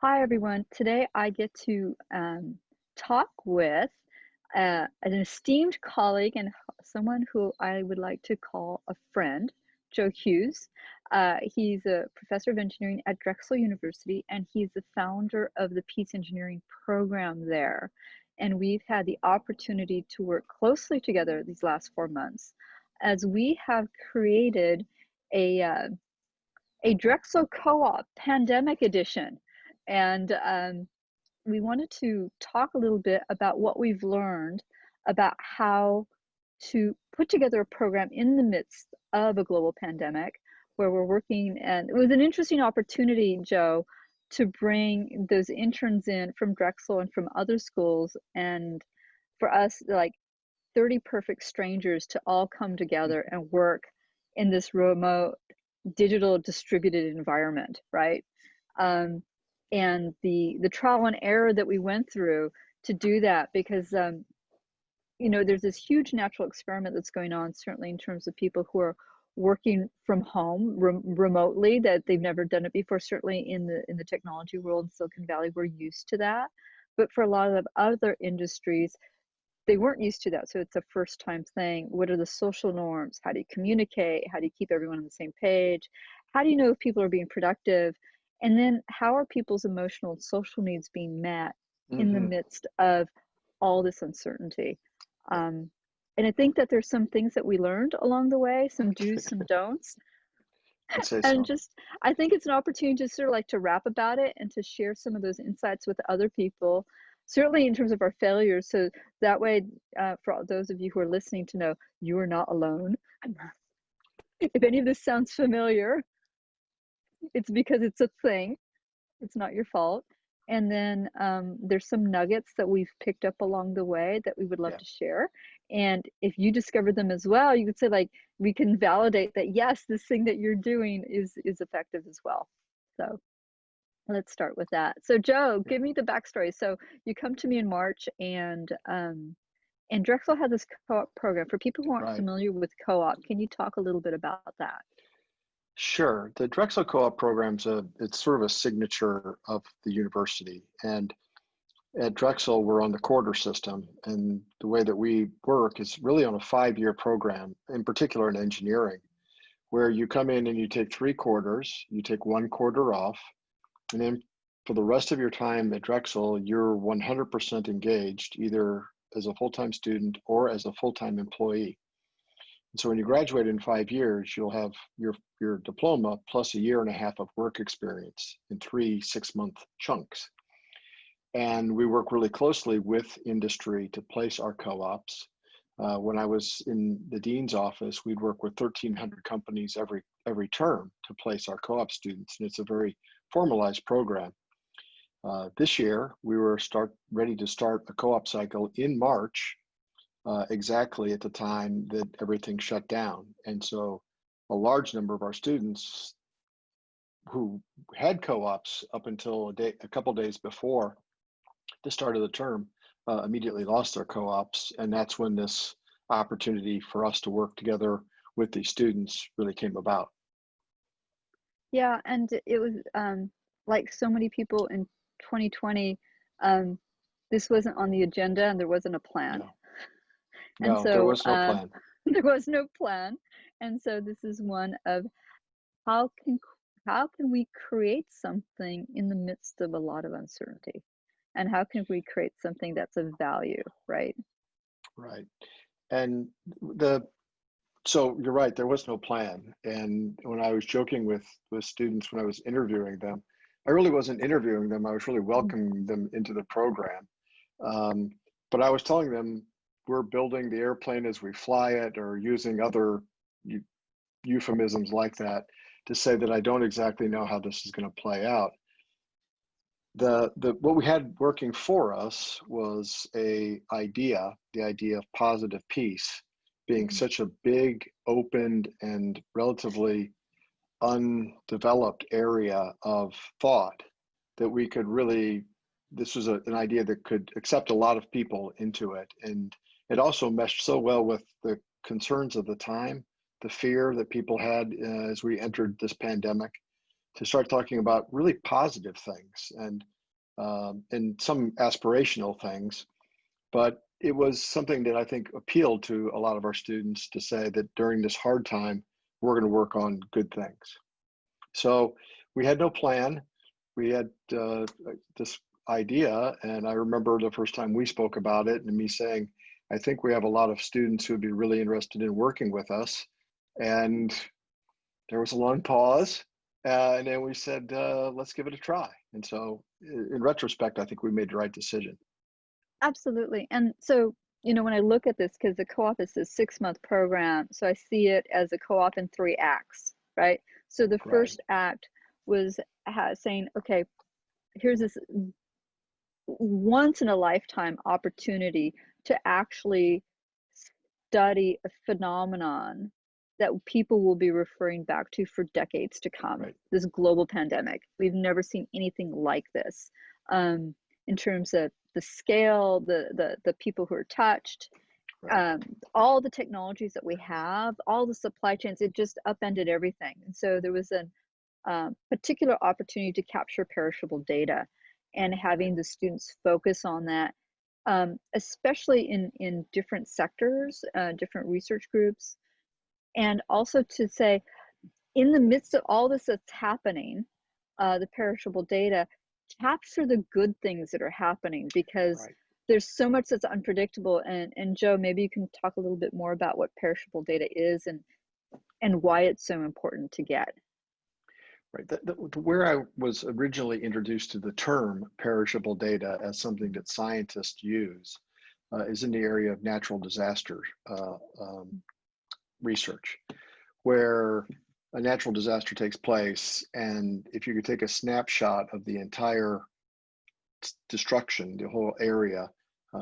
Hi, everyone. Today I get to talk with an esteemed colleague and someone who I would like to call a friend, Joe Hughes. He's a professor of engineering at Drexel University, and he's the founder of the Peace Engineering program there. And we've had the opportunity to work closely together these last 4 months as we have created a uh, a Drexel co-op pandemic edition. And we wanted to talk a little bit about what we've learned about how to put together a program in the midst of a global pandemic where we're working. And it was an interesting opportunity, Joe, to bring those interns in from Drexel and from other schools, and for us, like 30 perfect strangers, to all come together and work in this remote digital distributed environment, right? Um, and the trial and error that we went through to do that, because there's this huge natural experiment that's going on, certainly in terms of people who are working from home remotely, that they've never done it before. Certainly in the technology world in Silicon Valley, we're used to that, but for a lot of other industries, they weren't used to that. So it's a first time thing. What are the social norms? How do you communicate? How do you keep everyone on the same page? How do you know if people are being productive? And then how are people's emotional and social needs being met in the Hmm. midst of all this uncertainty? Um, and I think that there's some things that we learned along the way, some do's, some don'ts. I'd say And so. just, I think it's an opportunity to sort of like to rap about it and to share some of those insights with other people, certainly in terms of our failures. So that way, for all those of you who are listening, to know you are not alone. If any of this sounds familiar, it's because it's a thing. It's not your fault. And then there's some nuggets that we've picked up along the way that we would love Yeah. to share. And if you discover them as well, you could say, like, we can validate that, yes, this thing that you're doing is effective as well. So let's start with that. So Joe, Yeah. give me the backstory. So you come to me in March, and Drexel had this co-op program. For people who aren't Right. familiar with co-op, can you talk a little bit about that? Sure. The Drexel Co-op program's it's sort of a signature of the university. And at Drexel, we're on the quarter system. And the way that we work is really on a 5-year program, in particular in engineering, where you come in and you take 3 quarters, you take 1 quarter off, and then for the rest of your time at Drexel, you're 100% engaged, either as a full-time student or as a full-time employee. And so when you graduate in 5 years, you'll have your diploma plus a year and a half of work experience in 3 6-month chunks. And we work really closely with industry to place our co-ops. When I was in the dean's office, we'd work with 1,300 companies every term to place our co-op students, and it's a very formalized program. This year, we were ready to start a co-op cycle in March, exactly at the time that everything shut down. And so a large number of our students who had co-ops up until a couple days before the start of the term immediately lost their co-ops. And that's when this opportunity for us to work together with these students really came about. Yeah, and it was like so many people in 2020, um, this wasn't on the agenda and there wasn't a plan. No, And no, there so was no plan. there was no plan. And so this is one of how can how can we create something in the midst of a lot of uncertainty? And how can we create something that's of value, right? Right. And the so you're right, there was no plan. And when I was joking with students when I was interviewing them, I really wasn't interviewing them. I was really welcoming them into the program. Um, but I was telling them we're building the airplane as we fly it, or using other euphemisms like that to say that I don't exactly know how this is going to play out. The what we had working for us was the idea of positive peace being Mhm. such a big, opened, and relatively undeveloped area of thought that we could really, this was an idea that could accept a lot of people into it. And it also meshed so well with the concerns of the time, the fear that people had as we entered this pandemic, to start talking about really positive things and some aspirational things. But it was something that I think appealed to a lot of our students to say that during this hard time, we're going to work on good things. So we had no plan. We had this idea, and I remember the first time we spoke about it and me saying, I think we have a lot of students who would be really interested in working with us. And there was a long pause, and then we said, let's give it a try. And so in retrospect, I think we made the right decision. Absolutely. And so, when I look at this, because the co-op is a 6-month program, so I see it as a co-op in 3 acts, right? So the Right, first act was saying, okay, here's this once in a lifetime opportunity to actually study a phenomenon that people will be referring back to for decades to come. right, This global pandemic. We've never seen anything like this, in terms of the scale, the people who are touched, right, all the technologies that we have, all the supply chains. It just upended everything. And so there was a particular opportunity to capture perishable data, and right. having the students focus on that, especially in different sectors, different research groups, and also to say, in the midst of all this that's happening, the perishable data, capture the good things that are happening, because Right. there's so much that's unpredictable. And Joe, maybe you can talk a little bit more about what perishable data is and why it's so important to get. Right. Where I was originally introduced to the term perishable data as something that scientists use is in the area of natural disaster research, where a natural disaster takes place, and if you could take a snapshot of the entire destruction, the whole area,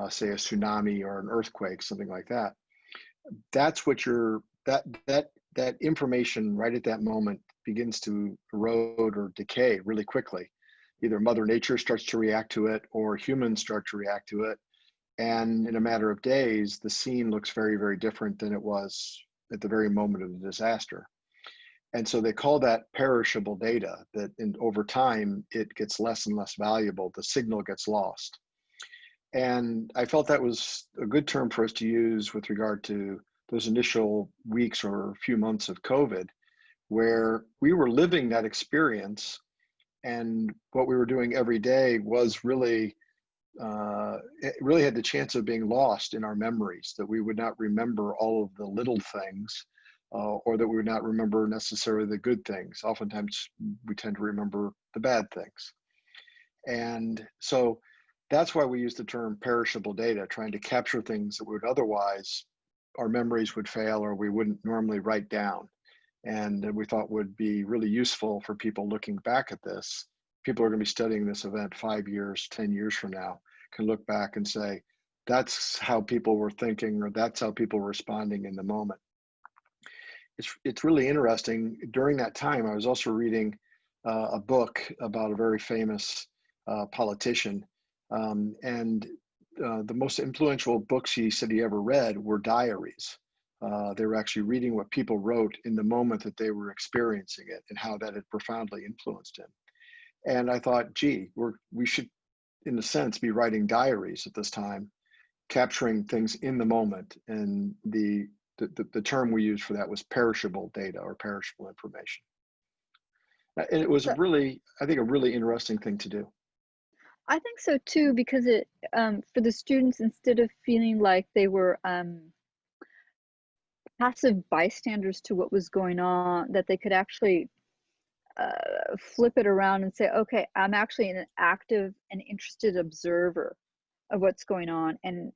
say a tsunami or an earthquake, something like that, that's what that information right at that moment begins to erode or decay really quickly. Either Mother Nature starts to react to it or humans start to react to it. And in a matter of days, the scene looks very, very different than it was at the very moment of the disaster. And so they call that perishable data, that over time, it gets less and less valuable. The signal gets lost. And I felt that was a good term for us to use with regard to those initial weeks or few months of COVID, where we were living that experience, and what we were doing every day was really, it really had the chance of being lost in our memories, that we would not remember all of the little things, or that we would not remember necessarily the good things. Oftentimes, we tend to remember the bad things. And so that's why we use the term perishable data, trying to capture things that would otherwise, our memories would fail or we wouldn't normally write down. And that we thought would be really useful for people looking back at this. People are going to be studying this event 5 years, 10 years from now, can look back and say, that's how people were thinking, or that's how people were responding in the moment. It's really interesting. During that time, I was also reading a book about a very famous politician, and the most influential books he said he ever read were diaries. They were actually reading what people wrote in the moment that they were experiencing it and how that had profoundly influenced him. And I thought, gee, we should, in a sense, be writing diaries at this time, capturing things in the moment. And the term we used for that was perishable data or perishable information. And it was So really, I think, a really interesting thing to do. I think so too, because it, for the students, instead of feeling like they were passive bystanders to what was going on, that they could actually flip it around and say, okay, I'm actually an active and interested observer of what's going on, and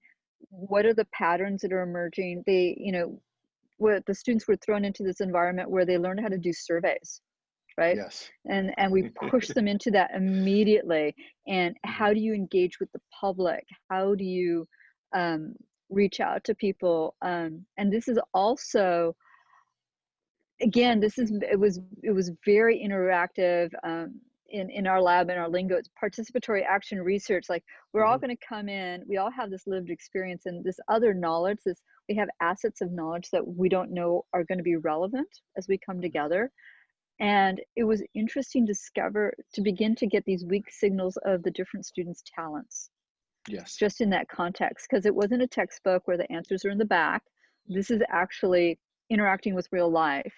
what are the patterns that are emerging. What the students were thrown into this environment where they learned how to do surveys, right? Yes. And we pushed them into that immediately. And Mhm. how do you engage with the public? How do you reach out to people? And this is also, again, it was very interactive. In our lab, in our lingo, it's participatory action research. Like, we're all Mhm. going to come in, we all have this lived experience and this other knowledge, this, we have assets of knowledge that we don't know are going to be relevant as we come together. And it was interesting to begin to get these weak signals of the different students' talents Yes. just in that context, because it wasn't a textbook where the answers are in the back. This is actually interacting with real life,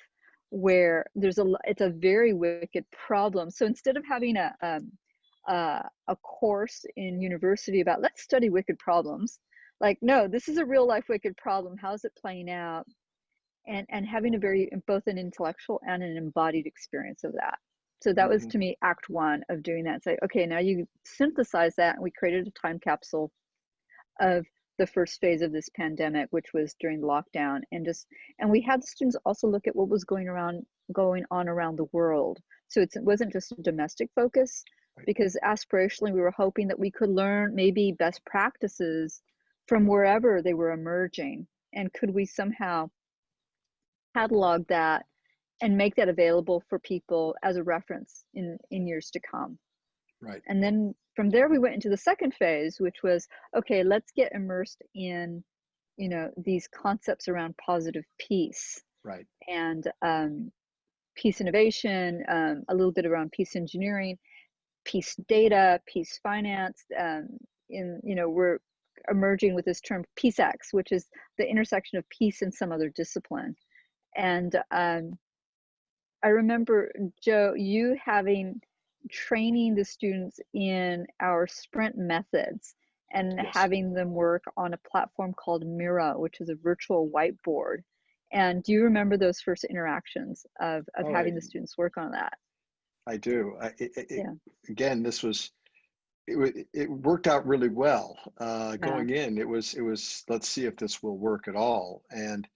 where it's a very wicked problem. So instead of having a course in university about let's study wicked problems, like, no, this is a real life wicked problem. How's it playing out? And having a very both an intellectual and an embodied experience of that. So that was Hmm. to me act one of doing that. Say, okay, now you synthesize that, and we created a time capsule of the first phase of this pandemic, which was during the lockdown, and we had the students also look at what was going on around the world. So it wasn't just a domestic focus, Right. because aspirationally we were hoping that we could learn maybe best practices from wherever they were emerging, and could we somehow catalog that and make that available for people as a reference in years to come. Right. And then from there we went into the second phase, which was, okay, let's get immersed in, these concepts around positive peace Right. and peace innovation, a little bit around peace engineering, peace data, peace finance. We're emerging with this term PeaceX, which is the intersection of peace and some other discipline. And I remember, Joe, you having training the students in our sprint methods and Yes. having them work on a platform called Miro, which is a virtual whiteboard. And do you remember those first interactions of Oh, having the students work on that? I do. Yeah, Again, it worked out really well. yeah, Going in, it was let's see if this will work at all. And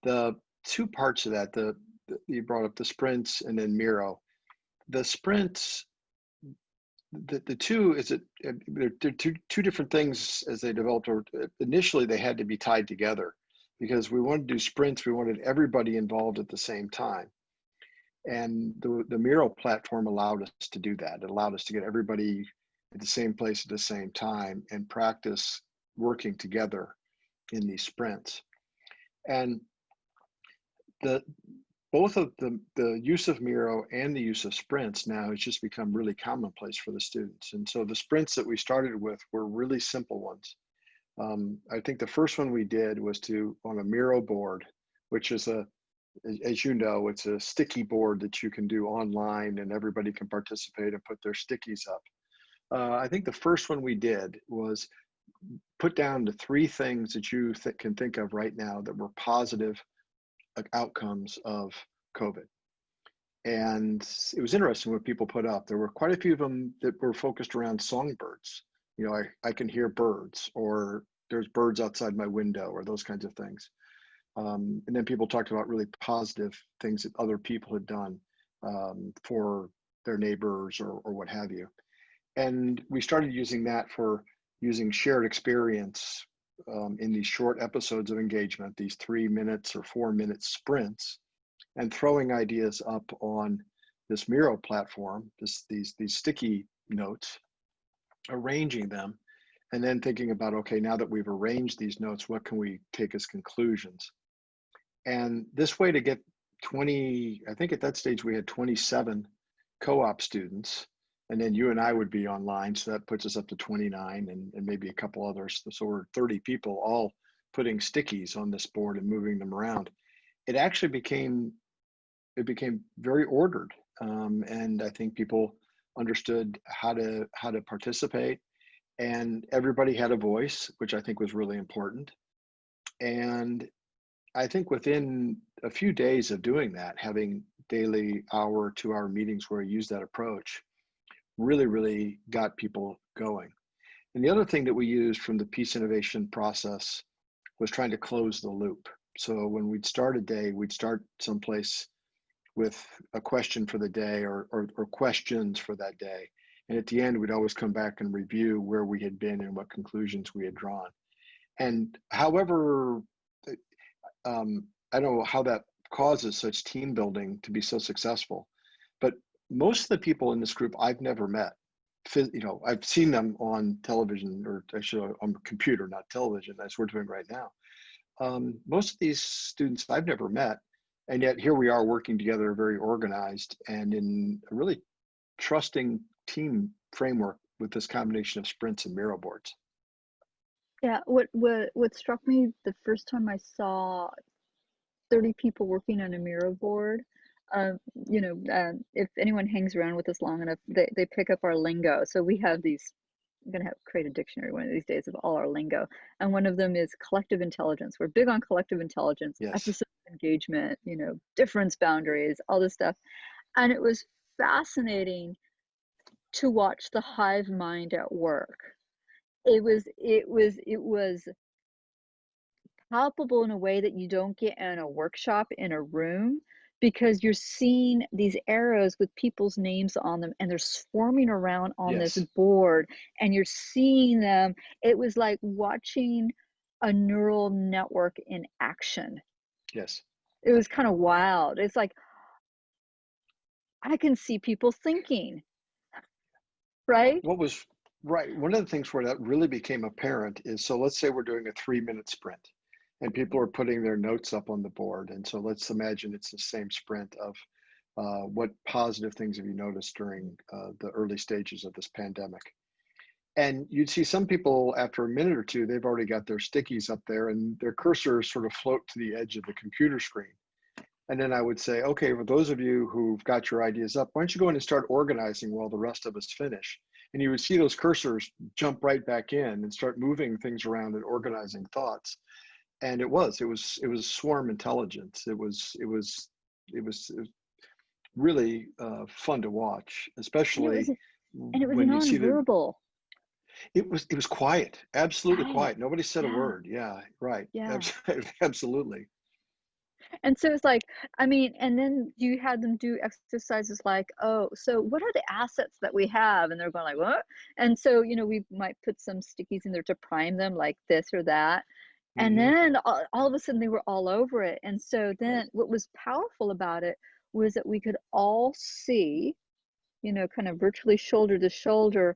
the two parts of that, you brought up the sprints and then Miro. The sprints, the two is it they're two different things as they developed. Or initially, they had to be tied together because we wanted to do sprints. We wanted everybody involved at the same time. And the Miro platform allowed us to do that. It allowed us to get everybody at the same place at the same time and practice working together in these sprints. And the both of the use of Miro and the use of sprints now has just become really commonplace for the students. And so the sprints that we started with were really simple ones. I think the first one we did was on a Miro board, which is as you know, it's a sticky board that you can do online and everybody can participate and put their stickies up. I think the first one we did was put down the three things that you can think of right now that were positive outcomes of COVID. And it was interesting what people put up. There were quite a few of them that were focused around songbirds. I can hear birds, or there's birds outside my window, or those kinds of things. And then people talked about really positive things that other people had done for their neighbors or what have you. And we started using that for using shared experience in these short episodes of engagement, these 3 minutes or 4 minute sprints, and throwing ideas up on this Miro platform, these sticky notes, arranging them, and then thinking about, okay, now that we've arranged these notes, what can we take as conclusions? And this way to get 20, I think at that stage we had 27 co-op students, and then you and I would be online. So that puts us up to 29 and maybe a couple others. So we're 30 people all putting stickies on this board and moving them around. It actually became very ordered. And I think people understood how to participate, and everybody had a voice, which I think was really important. And I think within a few days of doing that, having daily hour, 2 hour meetings where I use that approach, really got people going. And the other thing that we used from the peace innovation process was trying to close the loop. So when we'd start a day, we'd start someplace with a question for the day or questions for that day. And at the end, we'd always come back and review where we had been and what conclusions we had drawn. And however, I don't know how that causes such team building to be so successful, but most of the people in this group I've never met. I've seen them on television, or actually on computer, not television, as we're doing right now. Most of these students I've never met, And yet here we are working together, very organized and in a really trusting team framework with this combination of sprints and Miro boards. Yeah, what struck me the first time I saw 30 people working on a Miro board, if anyone hangs around with us long enough, they pick up our lingo. So we have these I'm gonna have create a dictionary one of these days of all our lingo, and one of them is collective intelligence. We're big on collective intelligence, Yes. emphasis engagement, difference boundaries, all this stuff, and it was fascinating to watch the hive mind at work. It was palpable in a way that you don't get in a workshop in a room because you're seeing these arrows with people's names on them and they're swarming around on this Yes. board and you're seeing them. It was like watching a neural network in action. Yes. It was kind of wild. It's like I can see people thinking, right? What was right? One of the things where that really became apparent is, so let's say we're doing a 3-minute sprint and people are putting their notes up on the board. And so let's imagine it's the same sprint of what positive things have you noticed during the early stages of this pandemic? And you'd see some people after a minute or two, they've already got their stickies up there and their cursors sort of float to the edge of the computer screen. And then I would say, okay, for those of you who've got your ideas up, why don't you go in and start organizing while the rest of us finish? And you would see those cursors jump right back in and start moving things around and organizing thoughts. And it was swarm intelligence. It was really fun to watch, And it was especially and it was when you see the. nonverbal. It was quiet, absolutely Quiet. quiet. Nobody said a Yeah. word. Yeah, right. Yeah. Absolutely. And so it's like, I mean, and then you had them do exercises like, oh, so what are the assets that we have? And they're going like, what? And so, we might put some stickies in there to prime them like this or that. And Hmm. then all of a sudden they were all over it. And so Right. then what was powerful about it was that we could all see, kind of virtually shoulder to shoulder,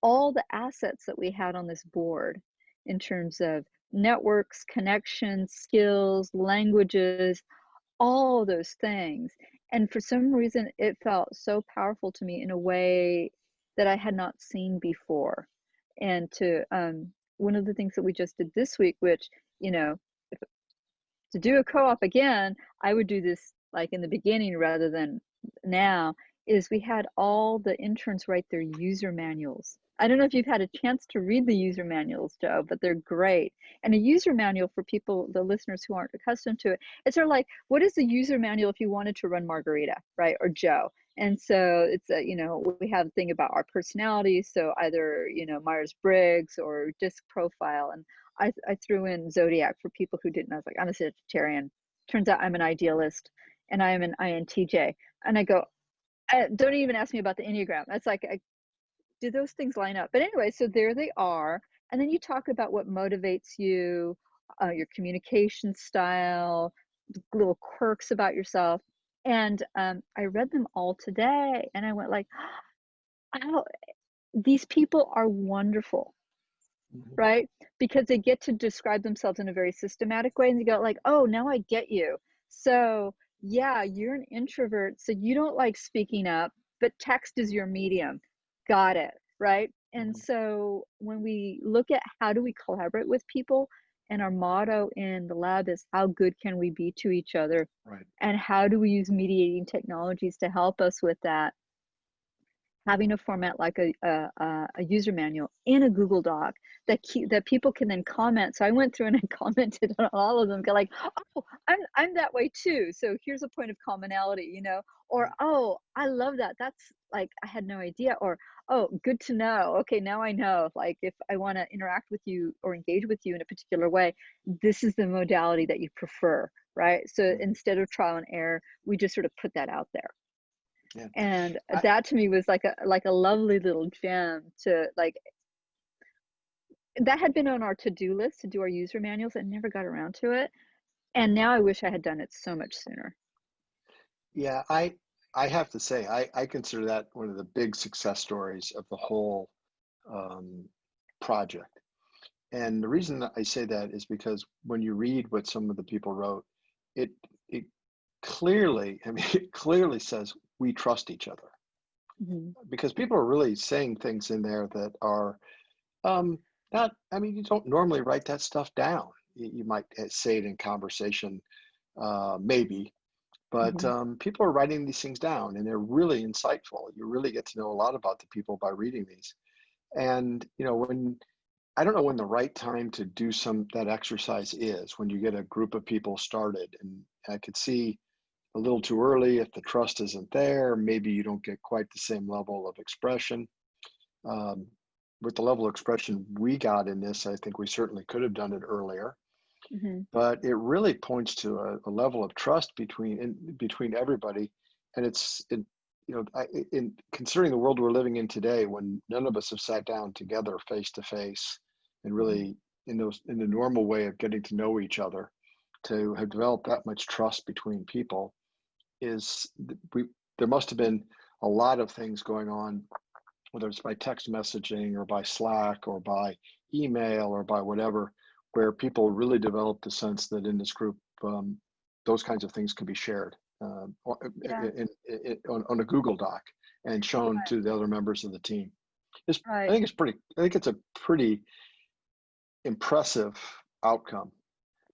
all the assets that we had on this board in terms of networks, connections, skills, languages, all those things. And for some reason, it felt so powerful to me in a way that I had not seen before. And one of the things that we just did this week, which, you know, to do a co-op again, I would do this like in the beginning rather than now, is we had all the interns write their user manuals. I don't know if you've had a chance to read the user manuals, Joe, but they're great. And a user manual for people, the listeners who aren't accustomed to it, it's sort of like, what is the user manual if you wanted to run Margarita, right? Or Joe. And so it's we have a thing about our personalities. So either, Myers-Briggs or disc profile. And I threw in Zodiac for people who didn't know. I was like, I'm a Sagittarian. Turns out I'm an idealist and I am an INTJ. And I go, don't even ask me about the Enneagram. That's like, do those things line up? But anyway, so there they are. And then you talk about what motivates you, your communication style, little quirks about yourself. And I read them all today and I went like, oh, these people are wonderful, Mhm. right? Because they get to describe themselves in a very systematic way and you go like, oh, now I get you. So yeah, you're an introvert, so you don't like speaking up, but text is your medium. Got it, right? And Mhm. so when we look at how do we collaborate with people, and our motto in the lab is how good can we be to each other, Right. and how do we use mediating technologies to help us with that, having a format like a user manual in a Google Doc that people can then comment. So I went through and I commented on all of them, go like, oh, I'm that way too. So here's a point of commonality, or Right. oh, I love that. That's like I had no idea, or oh, good to know. Okay, now I know. Like if I want to interact with you or engage with you in a particular way, this is the modality that you prefer, right? So Mhm. instead of trial and error, we just sort of put that out there. Yeah. And I, that to me was like a lovely little gem to like that had been on our to-do list to do our user manuals and never got around to it. And now I wish I had done it so much sooner. yeah, I have to say, I consider that one of the big success stories of the whole um, project. And the reason that I say that is because when you read what some of the people wrote, it it clearly, I mean, it clearly says we trust each other, Mhm. because people are really saying things in there that are um, not, I mean, you don't normally write that stuff down. You might say it in conversation, maybe, but Mhm. people are writing these things down and they're really insightful. You really get to know a lot about the people by reading these. And, when I don't know when the right time to do that exercise is, when you get a group of people started. And I could see a little too early if the trust isn't there, maybe you don't get quite the same level of expression. Um, with the level of expression we got in this, I think we certainly could have done it earlier. Mhm. But it really points to a level of trust between everybody, and in considering the world we're living in today, when none of us have sat down together face to face, and Mhm. really in the normal way of getting to know each other, to have developed that much trust between people is we there must have been a lot of things going on, whether it's by text messaging or by Slack or by email or by whatever, where people really developed a sense that in this group, those kinds of things could be shared Yeah. on a Google Doc and shown to the other members of the team. Right. I think it's a pretty impressive outcome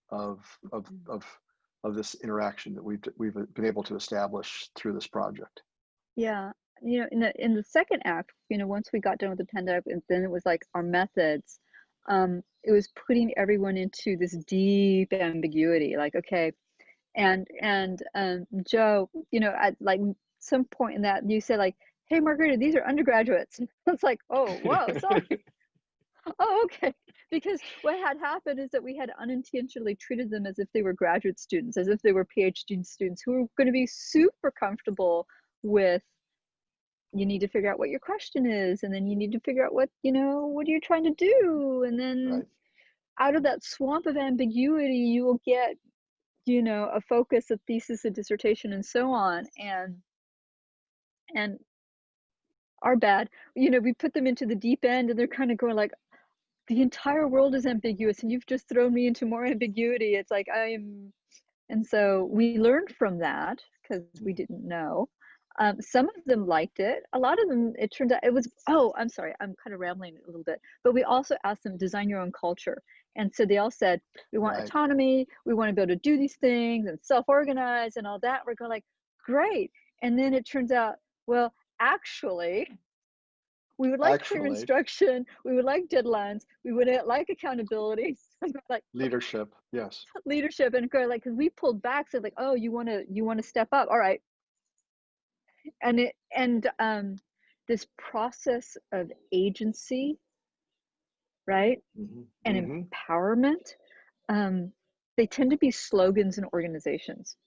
of of Mhm. of of this interaction that we've been able to establish through this project. Yeah. In the second act, once we got done with the pandemic, and then it was like our methods, it was putting everyone into this deep ambiguity. Like, okay, and Joe, at like some point in that you said like, "Hey, Margarita, these are undergraduates." It's like, "Oh, whoa, sorry." Oh, okay. Because what had happened is that we had unintentionally treated them as if they were graduate students, as if they were PhD students who were going to be super comfortable with, you need to figure out what your question is, and then you need to figure out what are you trying to do, and then Right. out of that swamp of ambiguity, you will get, a focus, a thesis, a dissertation, and so on. And our bad, we put them into the deep end, and they're kind of going like, the entire world is ambiguous, and you've just thrown me into more ambiguity. It's like and so we learned from that because we didn't know. Some of them liked it. A lot of them, it turned out it was, oh, I'm sorry, I'm kind of rambling a little bit, but we also asked them design your own culture. And so they all said, we want Right. autonomy, we want to be able to do these things and self-organize and all that. We're going like, great. And then it turns out, well, actually, we would like clear Actually, instruction, we would like deadlines, we would like accountability, like leadership, yes. leadership, and go like, because we pulled back, so like, oh, you want to step up, all right. And this process of agency, right, Hmm. and Hmm. empowerment, um, they tend to be slogans in organizations.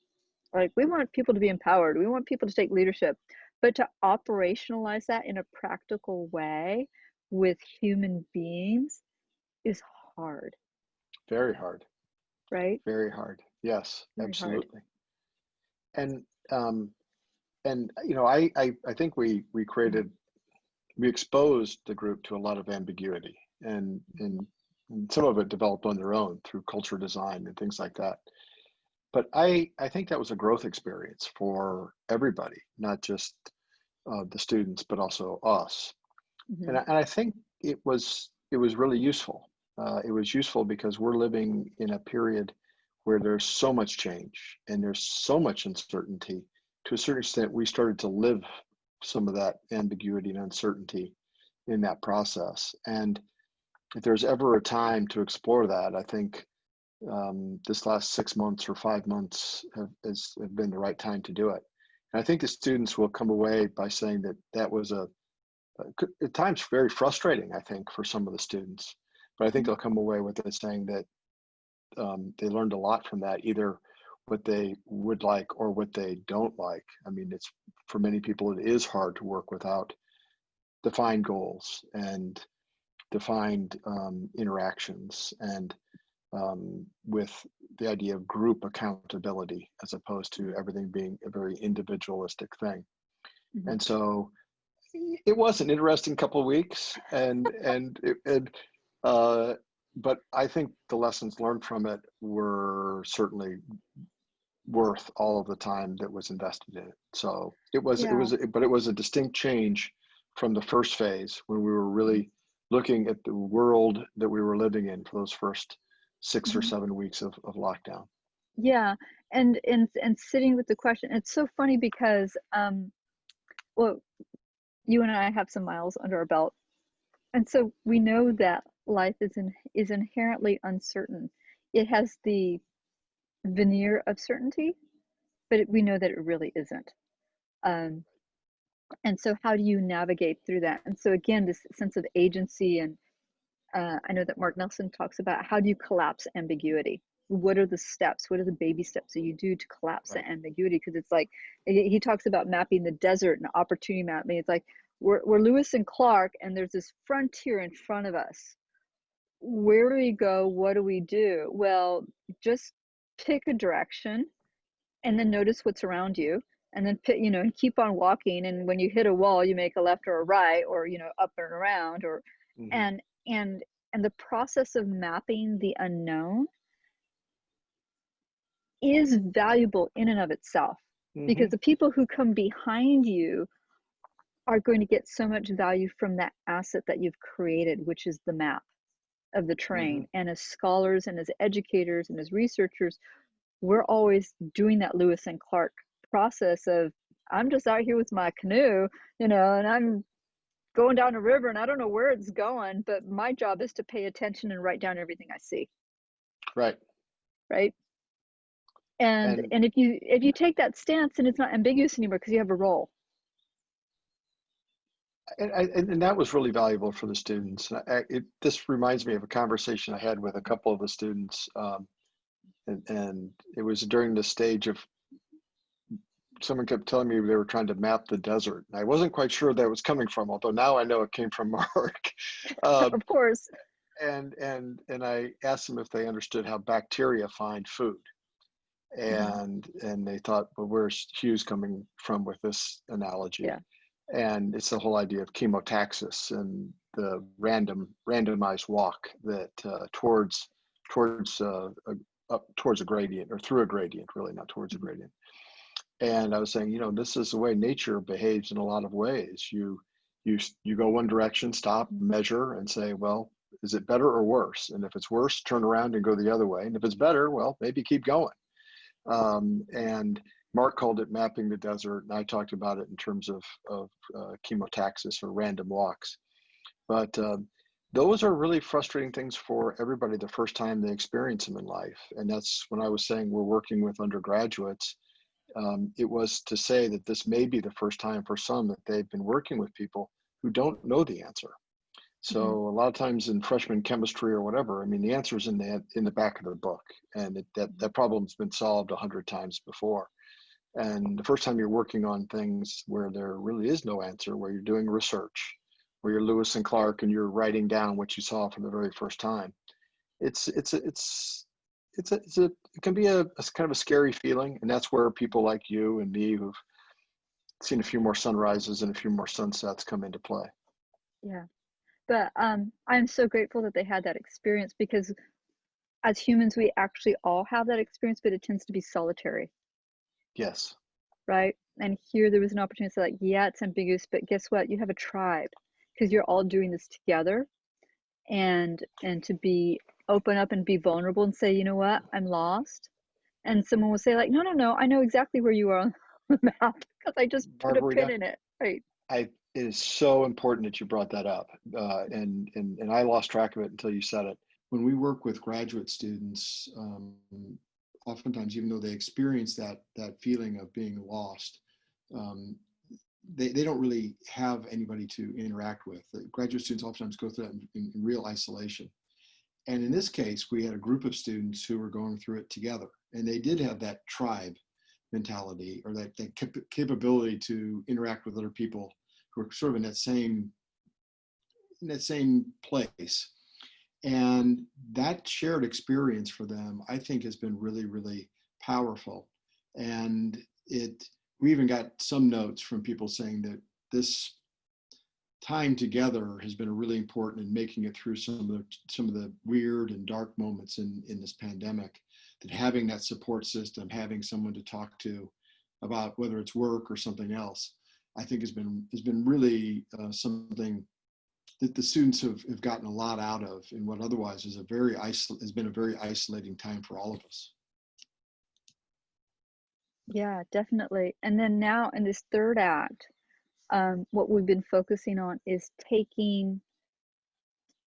Like, we want people to be empowered, we want people to take leadership, but to operationalize that in a practical way with human beings is hard, Very hard. right? Very hard. Yes, Very hard. absolutely. And um, I think we exposed the group to a lot of ambiguity, and some of it developed on their own through culture design and things like that. But I think that was a growth experience for everybody, not just the students, but also us. Mm-hmm. And I think it was really useful. It was useful because we're living in a period where there's so much change and there's so much uncertainty. To a certain extent, we started to live some of that ambiguity and uncertainty in that process. And if there's ever a time to explore that, I think this last 6 months or 5 months have been the right time to do it. And I think the students will come away by saying that that was at times very frustrating, I think, for some of the students. But I think they'll come away with it saying that they learned a lot from that, either what they would like or what they don't like. I mean, it's for many people, it is hard to work without defined goals and defined interactions and with the idea of group accountability as opposed to everything being a very individualistic thing. Mm-hmm. And so it was an interesting couple of weeks, uh, but I think the lessons learned from it were certainly worth all of the time that was invested in it. So Yeah. but it was a distinct change from the first phase when we were really looking at the world that we were living in for those first 6 or 7 weeks of lockdown. Yeah, and sitting with the question, it's so funny because well, you and I have some miles under our belt, and so we know that life is inherently uncertain. It has the veneer of certainty, but we know that it really isn't. Um, and so how do you navigate through that? And so again, this sense of agency, and I know that Mark Nelson talks about how do you collapse ambiguity? What are the steps? What are the baby steps that you do to collapse the Right. ambiguity? Because it's like he talks about mapping the desert and opportunity mapping. It's like we're Lewis and Clark, and there's this frontier in front of us. Where do we go? What do we do? Well, just pick a direction and then notice what's around you, and then pick, and keep on walking. And when you hit a wall, you make a left or a right, or up and around, or Hmm. and and and the process of mapping the unknown is valuable in and of itself, because Hmm. the people who come behind you are going to get so much value from that asset that you've created, which is the map of the Hmm. terrain. And as scholars and as educators and as researchers, we're always doing that Lewis and Clark process of, I'm just out here with my canoe, and I'm going down a river and I don't know where it's going, but my job is to pay attention and write down everything I see, Right. right? And And, and if you take that stance, and it's not ambiguous anymore because you have a role. and that was really valuable for the students. This reminds me of a conversation I had with a couple of the students, and it was during the stage of someone kept telling me they were trying to map the desert. And I wasn't quite sure that was coming from, although now I know it came from Mark. Uh, Of course. and I asked them if they understood how bacteria find food. Hmm. And they thought, well, where's Hughes coming from with this analogy? Yeah. And it's the whole idea of chemotaxis and the randomized walk that towards up towards a gradient, or through a gradient, really not towards a Hmm. gradient. And I was saying, this is the way nature behaves in a lot of ways. You go one direction, stop, measure, and say, well, is it better or worse? And if it's worse, turn around and go the other way. And if it's better, well, maybe keep going. And Mark called it mapping the desert, and I talked about it in terms of chemotaxis, or random walks. But those are really frustrating things for everybody the first time they experience them in life. And that's when I was saying we're working with undergraduates. It was to say that this may be the first time for some that they've been working with people who don't know the answer. Hmm. So a lot of times in freshman chemistry or whatever, I mean, the answer is in the back of the book, and that problem's been solved 100 times before. And the first time you're working on things where there really is no answer, where you're doing research, where you're Lewis and Clark and you're writing down what you saw for the very first time, it can be a kind of a scary feeling. And that's where people like you and me, who've seen a few more sunrises and a few more sunsets, come into play. Yeah. But I'm so grateful that they had that experience, because as humans, we actually all have that experience, but it tends to be solitary, Yes. right? And here there was an opportunity to say, like, yeah, it's ambiguous, but guess what? You have a tribe, because you're all doing this together, and to be open up and be vulnerable and say, you know what, I'm lost. And someone will say, like, no, no, no, I know exactly where you are on the map because I just put a pin Margarita, in it. Right. it is so important that you brought that up, and I lost track of it until you said it. When we work with graduate students, oftentimes, even though they experience that feeling of being lost, um, they don't really have anybody to interact with. The graduate students oftentimes go through that in real isolation. And in this case, we had a group of students who were going through it together, and they did have that tribe mentality, or that capability to interact with other people who are sort of in that same place. And that shared experience for them, I think, has been really, really powerful. And we even got some notes from people saying that this time together has been really important in making it through some of the weird and dark moments in this pandemic. that having that support system, having someone to talk to about whether it's work or something else, I think has been really something that the students have gotten a lot out of in what otherwise is has been a very isolating time for all of us. Yeah, definitely. And then now in this third act, what we've been focusing on is taking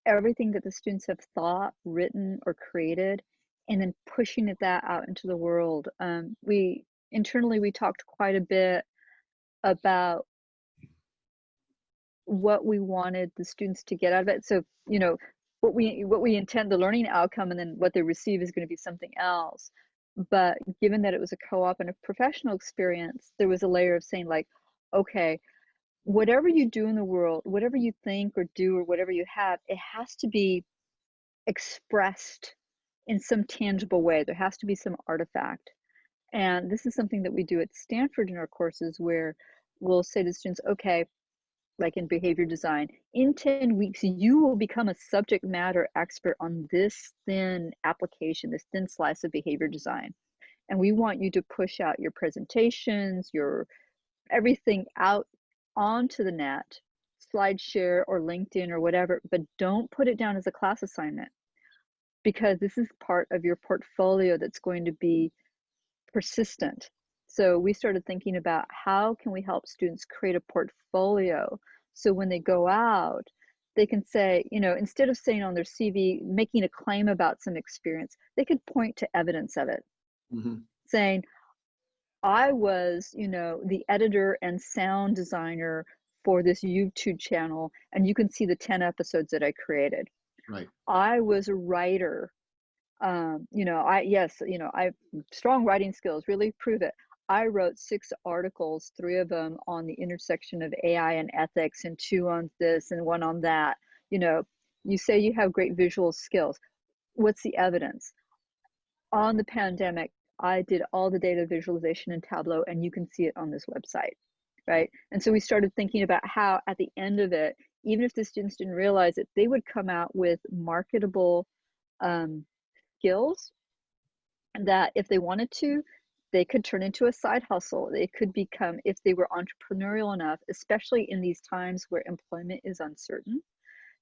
everything that the students have thought, written, or created, and then pushing that out into the world. We internally we talked quite a bit about what we wanted the students to get out of it. So, you know, what we intend the learning outcome, and then what they receive is going to be something else. But given that it was a co-op and a professional experience, there was a layer of saying like, okay, whatever you do in the world, whatever you think or do or whatever you have, it has to be expressed in some tangible way. There has to be some artifact. And this is something that we do at Stanford in our courses, where we'll say to students, okay, like in behavior design, in 10 weeks, you will become a subject matter expert on this thin application, this thin slice of behavior design. And we want you to push out your presentations, your everything out onto the net, SlideShare or LinkedIn or whatever, but don't put it down as a class assignment, because this is part of your portfolio that's going to be persistent. So we started thinking about how can we help students create a portfolio so when they go out, they can say, you know, instead of saying on their CV, making a claim about some experience, they could point to evidence of it, Mm-hmm. saying, I was, you know, the editor and sound designer for this YouTube channel, and you can see the 10 episodes that I created. Right. I was a writer. You know, yes, you know, I strong writing skills, really prove it. I wrote 6 articles, 3 of them on the intersection of AI and ethics, and 2 on this and 1 on that. You know, you say you have great visual skills. What's the evidence? On the pandemic, I did all the data visualization in Tableau, and you can see it on this website, right? And so we started thinking about how at the end of it, even if the students didn't realize it, they would come out with marketable skills that if they wanted to, they could turn into a side hustle. They could become, if they were entrepreneurial enough, especially in these times where employment is uncertain,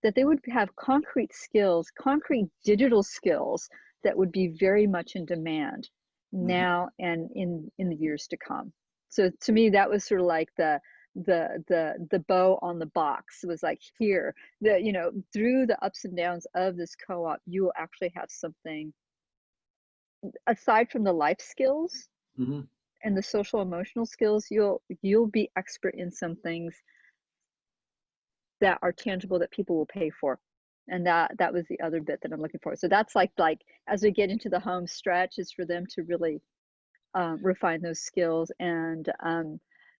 that they would have concrete skills, concrete digital skills that would be very much in demand Mm-hmm. now and in the years to come. So to me, that was sort of like the bow on the box. It was like, here, the, you know, through the ups and downs of this co-op, you will actually have something aside from the life skills Mm-hmm. and the social emotional skills. You'll be expert in some things that are tangible that people will pay for. And that was the other bit that I'm looking for. So that's like as we get into the home stretch, is for them to really refine those skills. And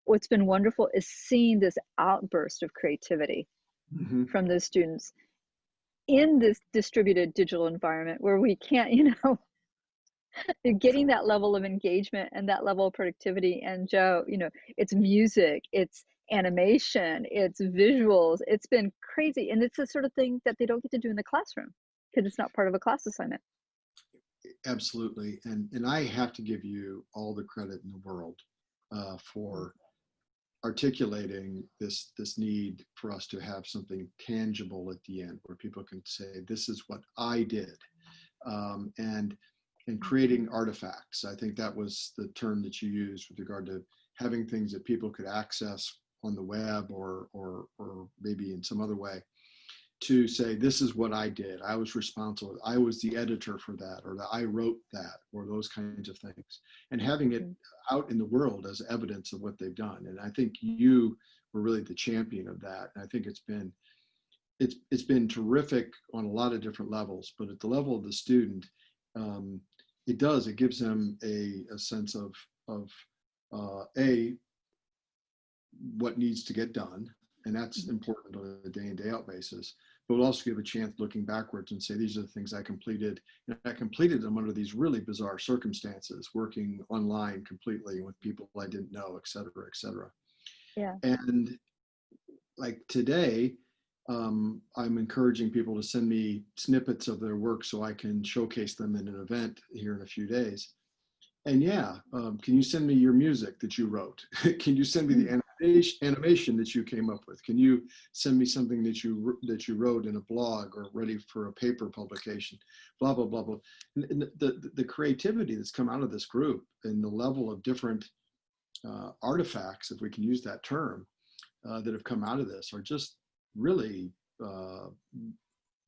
what's been wonderful is seeing this outburst of creativity Mm-hmm. from those students in this distributed digital environment where we can't, you know, getting that level of engagement and that level of productivity. And Joe, you know, it's music, it's animation, it's visuals. It's been crazy. And it's the sort of thing that they don't get to do in the classroom because it's not part of a class assignment. Absolutely. And I have to give you all the credit in the world for articulating this need for us to have something tangible at the end where people can say, this is what I did. And creating artifacts. I think that was the term that you used with regard to having things that people could access on the web or maybe in some other way, to say, this is what I did. I was responsible. I was the editor for that, or that I wrote that, or those kinds of things, and having it out in the world as evidence of what they've done. And I think you were really the champion of that. And I think it's been terrific on a lot of different levels, but at the level of the student, it gives them a sense of what needs to get done, and that's important on a day in, day out basis. But we'll also give a chance looking backwards and say, these are the things I completed. And I completed them under these really bizarre circumstances, working online completely with people I didn't know, et cetera, et cetera. Yeah. And like today, I'm encouraging people to send me snippets of their work so I can showcase them in an event here in a few days. And yeah, can you send me your music that you wrote? Can you send me the animation that you came up with? Can you send me something that you wrote in a blog or ready for a paper publication? Blah blah blah blah. And the creativity that's come out of this group and the level of different artifacts, if we can use that term, that have come out of this are just really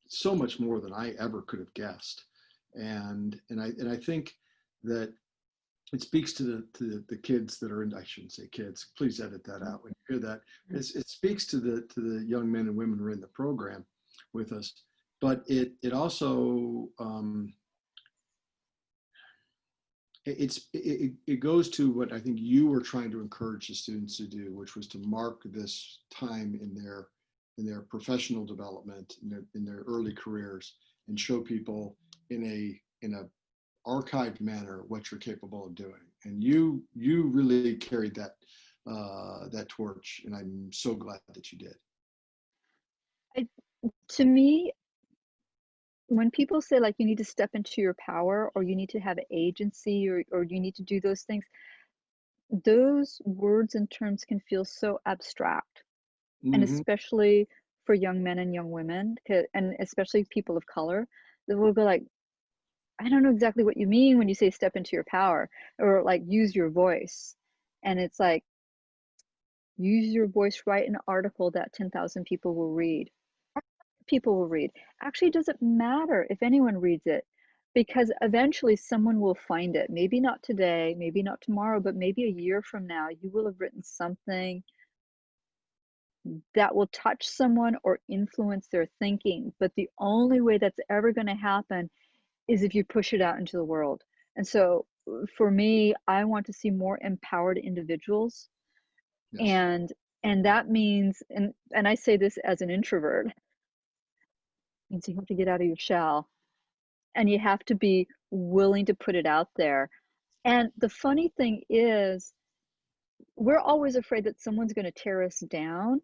so much more than I ever could have guessed. And I think that it speaks to the kids that are in, I shouldn't say kids, please edit that out when you hear that. It speaks to the young men and women who are in the program with us, but it also it goes to what I think you were trying to encourage the students to do, which was to mark this time in their professional development, in their early careers, and show people in a archived manner what you're capable of doing. And you really carried that torch, and I'm so glad that you did. I, to me, when people say like you need to step into your power or you need to have agency or you need to do those things, those words and terms can feel so abstract. And Mm-hmm. especially for young men and young women, and especially people of color, that will go like, I don't know exactly what you mean when you say step into your power or like use your voice. And it's like, use your voice, write an article that 10,000 people will read. People will read. Actually, it doesn't matter if anyone reads it because eventually someone will find it. Maybe not today, maybe not tomorrow, but maybe a year from now, you will have written something that will touch someone or influence their thinking. But the only way that's ever going to happen is if you push it out into the world. And so for me, I want to see more empowered individuals. Yes. And that means, and I say this as an introvert, means you have to get out of your shell and you have to be willing to put it out there. And the funny thing is, we're always afraid that someone's going to tear us down.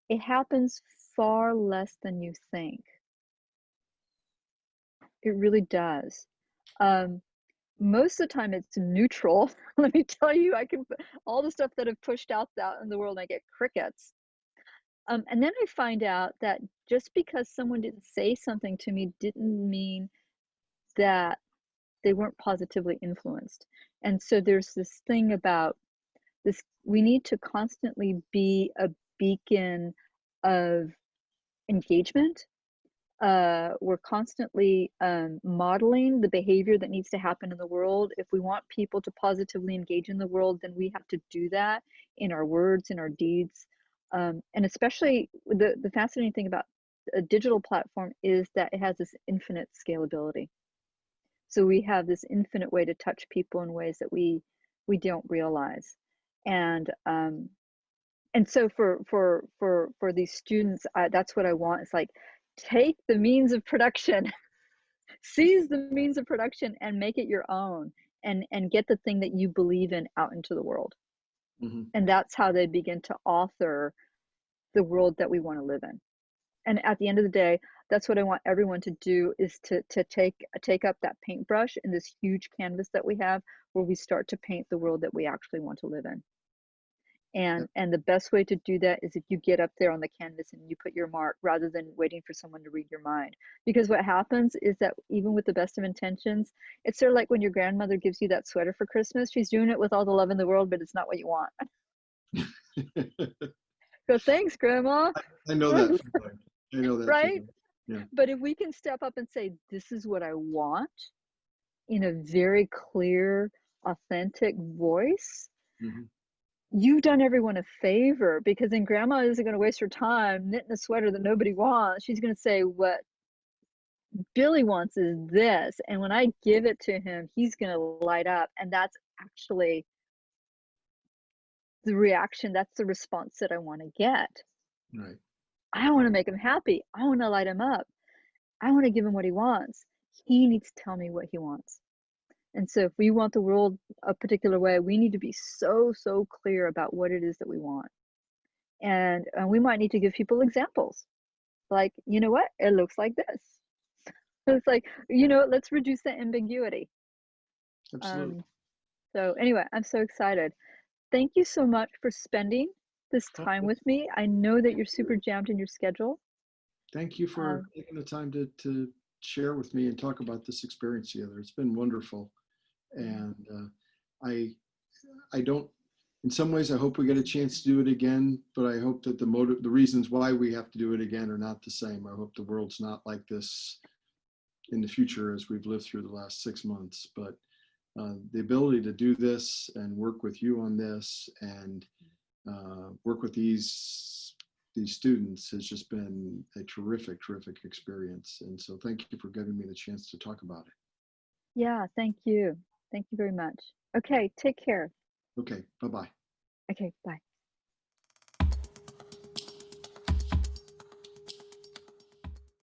It happens far less than you think. It really does. Um, most of the time it's neutral. Let me tell you, I can all the stuff that I've pushed out in the world, I get crickets. And then I find out that just because someone didn't say something to me didn't mean that they weren't positively influenced. And so there's this thing about this, we need to constantly be a beacon of engagement. We're constantly modeling the behavior that needs to happen in the world. If we want people to positively engage in the world, then we have to do that in our words, in our deeds. And especially the fascinating thing about a digital platform is that it has this infinite scalability. So we have this infinite way to touch people in ways that we don't realize. And so for these students, that's what I want. It's like, take the means of production, seize the means of production and make it your own, and get the thing that you believe in out into the world. Mm-hmm. And that's how they begin to author the world that we want to live in. And at the end of the day, that's what I want everyone to do, is to take up that paintbrush in this huge canvas that we have, where we start to paint the world that we actually want to live in. And the best way to do that is if you get up there on the canvas and you put your mark, rather than waiting for someone to read your mind. Because what happens is that even with the best of intentions, it's sort of like when your grandmother gives you that sweater for Christmas. She's doing it with all the love in the world, but it's not what you want. Go, thanks, Grandma. I know that feeling. I know that Right? feeling. Yeah. But if we can step up and say, this is what I want, in a very clear, authentic voice, Mm-hmm. you've done everyone a favor, because then Grandma isn't going to waste her time knitting a sweater that nobody wants. She's going to say, what Billy wants is this. And when I give it to him, he's going to light up. And that's actually the reaction. That's the response that I want to get. Right. I want to make him happy. I want to light him up. I want to give him what he wants. He needs to tell me what he wants. And so if we want the world a particular way, we need to be so clear about what it is that we want. And we might need to give people examples. Like, you know what? It looks like this. It's like, you know, let's reduce the ambiguity. Absolutely. Um, so anyway, I'm so excited. Thank you so much for spending this Oh, time with me. I know that you're super jammed in your schedule. thank you for Um, taking the time to share with me and talk about this experience together. It's been wonderful. And I I don't, in some ways, I hope we get a chance to do it again, but I hope that the reasons why we have to do it again are not the same. I hope the world's not like this in the future as we've lived through the last 6 months. But the ability to do this and work with you on this and work with these students has just been a terrific experience. And so thank you for giving me the chance to talk about it. yeah, thank you. Thank you very much. Okay, take care. Okay, bye-bye. Okay, bye.